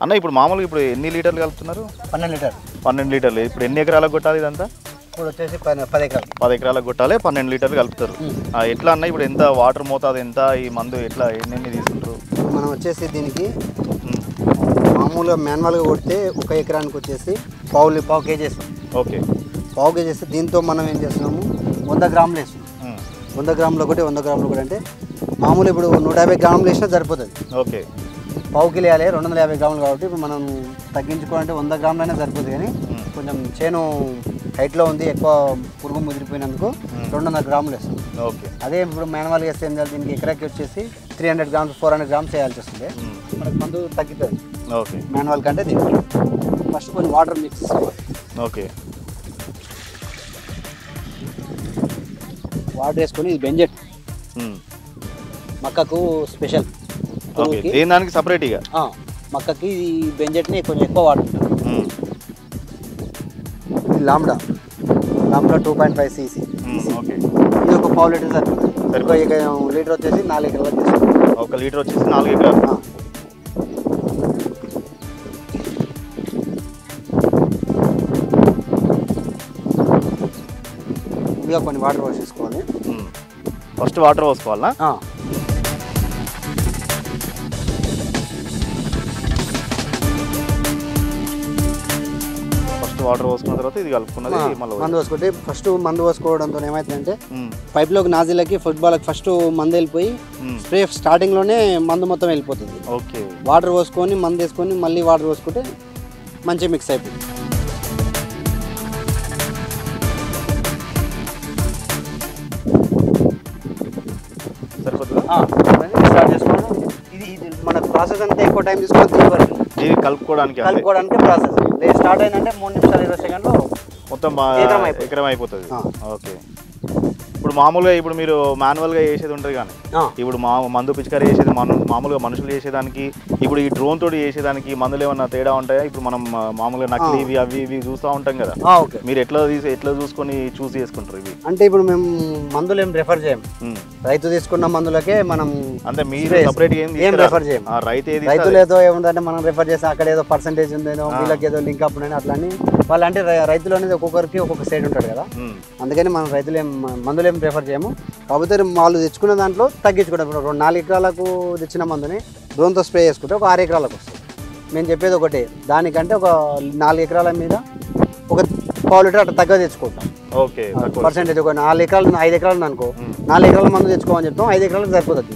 అన్న ఇప్పుడు మామూలుగా ఇప్పుడు ఎన్ని లీటర్లు కలుపుతున్నారు? 12 లీటర్లు. 12 లీటర్లు. ఇప్పుడు ఎన్ని ఎకరాలకు కొట్టాలి ఇదంతా? ఇప్పుడు వచ్చేసి 10 ఎకరాలు. 10 ఎకరాలకు కొట్టాలి, 12 లీటర్లు కలుపుతారు. ఎట్లా అన్న ఇప్పుడు ఎంత వాటర్ మోతాదు ఎంత, ఈ మందు ఎట్లా ఎన్ని తీసుకుంటారు? మనం వచ్చేసి దీనికి మామూలుగా మాన్యువల్గా కొడితే 1 ఎకరానికి వచ్చేసి పావు కేజీ వేస్తాం. ఓకే, పావు కేజీ వేస్తే దీంతో మనం ఏం చేస్తున్నాము 100 గ్రాములు వేస్తున్నాం. 100 గ్రాములు ఒకటి 100 గ్రాములు ఒకటి అంటే మామూలు ఇప్పుడు 150 గ్రాములు వేసినా సరిపోతుంది. ఓకే, పావు కిలో వేయాలి 250 గ్రాములు కాబట్టి ఇప్పుడు మనం తగ్గించుకోవాలంటే 100 గ్రాములు అయినా సరిపోతుంది. కానీ కొంచెం చేను హైట్లో ఉంది, ఎక్కువ పురుగు ముదిరిపోయినందుకు 200 గ్రాములు వేస్తాం. ఓకే, అదే ఇప్పుడు మాన్యువల్గా వేస్తే ఏం చేయాలి, దీనికి ఎకరాకి వచ్చేసి 300 గ్రామ్స్ 400 గ్రామ్స్ వేయాల్సి వస్తుంది. మనకు మందు తగ్గుతుంది. ఓకే, మాన్యువల్ కంటే దీనికి ఫస్ట్ కొన్ని వాటర్ మిక్స్ చేసుకోవాలి. ఓకే, వాటర్ వేసుకొని ఇది బెంజెట్ మక్కకు స్పెషల్. దానికి సపరేట్ ఇక మక్కకి ఈ బెంజెట్ని కొంచెం ఎక్కువ వాడుతుంటాం. Lambda 2.5 cc. ఓకే, ఇది ఒక పావు లీటర్ సరిపోతుంది. లీటర్ వచ్చేసి 4 ఎకరాలకు తీసుకోవాలి. 1 లీటర్ వచ్చేసి 4 ఎకరాలు. ఇంకా కొన్ని వాటర్ పోసేసుకోవాలి. ఫస్ట్ వాటర్ పోసుకోవాలా? వాటర్ పోసుకున్న తర్వాత ఇది కలుపుకున్నది మందు పోసుకుంటే ఫస్ట్ మందు పోసుకోవడంతో ఏమైతుందంటే పైప్లోకి నాజిల్కి ఫుట్బాల్కి ఫస్ట్ మందు వెళ్ళిపోయి స్ప్రే స్టార్టింగ్లోనే మందు మొత్తం వెళ్ళిపోతుంది. ఓకే, వాటర్ పోసుకొని మందు వేసుకొని మళ్ళీ వాటర్ పోసుకుంటే మంచిగా మిక్స్ అయిపోయింది. సరిపోతుంది. స్టార్ట్ చేసుకోవడం ఇది మన ప్రాసెస్ అంతా ఎక్కువ టైం తీసుకొని ఇది కలుపుకోవడానికి ప్రాసెస్ స్టార్ట్ అయిందంటే 3 నిమిషాలు 20 సెకండ్లు మొత్తం ఎకరం అయిపోతుంది. ఓకే, ఇప్పుడు మామూలుగా ఇప్పుడు మీరు మాన్యువల్గా చేసేది ఉంటుంది కానీ ఇప్పుడు మందు పిచికారీ చేసేది మామూలుగా మనుషులు చేసేదానికి ఇప్పుడు ఈ డ్రోన్ తోటి చేసేదానికి మందులు ఏమన్నా తేడా ఉంటాయా? ఇప్పుడు మనం మామూలుగా నకిలీ ఇవి అవి ఇవి చూస్తూ ఉంటాం కదా, మీరు ఎట్లా చూసుకొని చూస్ చేసుకుంటారు ఇవి? అంటే ఇప్పుడు మేము మందులు ఏం రెఫర్ చేయం. రైతు తీసుకున్న మందులకే మనం అంటే మీరు సపరేట్ ఏం రెఫర్ చేయం. రైతులు ఏదో ఏముందంటే మనం రెఫర్ చేస్తే అక్కడ ఏదో పర్సెంటేజ్ ఉందేనో వీళ్ళకి ఏదో లింక్ అప్ ఉన్నాయో అట్లా అని వాళ్ళు అంటే రైతులు అనేది ఒక్కొక్కరికి ఒక్కొక్క సైడ్ ఉంటాడు కదా, అందుకని మనం రైతులు మందులు ఏం ప్రిఫర్ చేయము. కాకపోతే వాళ్ళు తెచ్చుకున్న దాంట్లో తగ్గించుకుంటాం. ఇప్పుడు 4 ఎకరాలకు తెచ్చిన మందుని డ్రోన్తో స్ప్రే చేసుకుంటే ఒక 6 ఎకరాలకు వస్తుంది. మేము చెప్పేది ఒకటి, దానికంటే ఒక 4 ఎకరాల మీద ఒక పావు లీటర్ అట్లా తగ్గ తెచ్చుకుంటాం. ఓకే, పర్సెంటేజ్ ఒక 4 ఎకరాలు 5 ఎకరాలు అనుకో 4 ఎకరాల మందు తెచ్చుకోమని చెప్తాం. 5 ఎకరాలకు సరిపోతుంది.